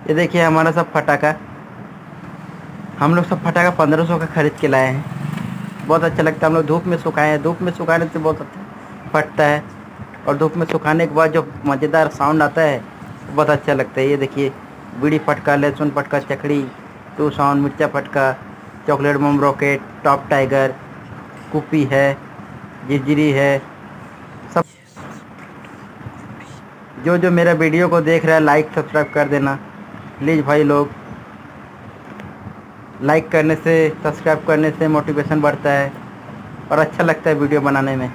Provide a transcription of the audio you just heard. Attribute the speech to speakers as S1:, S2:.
S1: ये देखिए हमारा सब फटाका, हम लोग सब फटाका 1500 का खरीद के लाए हैं। बहुत अच्छा लगता है। हम लोग धूप में सुखाए हैं, धूप में सुखाने से बहुत अच्छा फटता है। और धूप में सुखाने के बाद जो मज़ेदार साउंड आता है बहुत अच्छा लगता है। ये देखिए बीड़ी फटका, लहसुन फटका, चकड़ी, टू साउंड, मिर्चा फटका, चॉकलेट बम रॉकेट, टॉप टाइगर, कुपी है, जिरजिरी है। सब जो जो मेरा वीडियो को देख रहा है लाइक सब्सक्राइब कर देना प्लीज़ भाई लोग। लाइक करने से, सब्सक्राइब करने से मोटिवेशन बढ़ता है और अच्छा लगता है वीडियो बनाने में।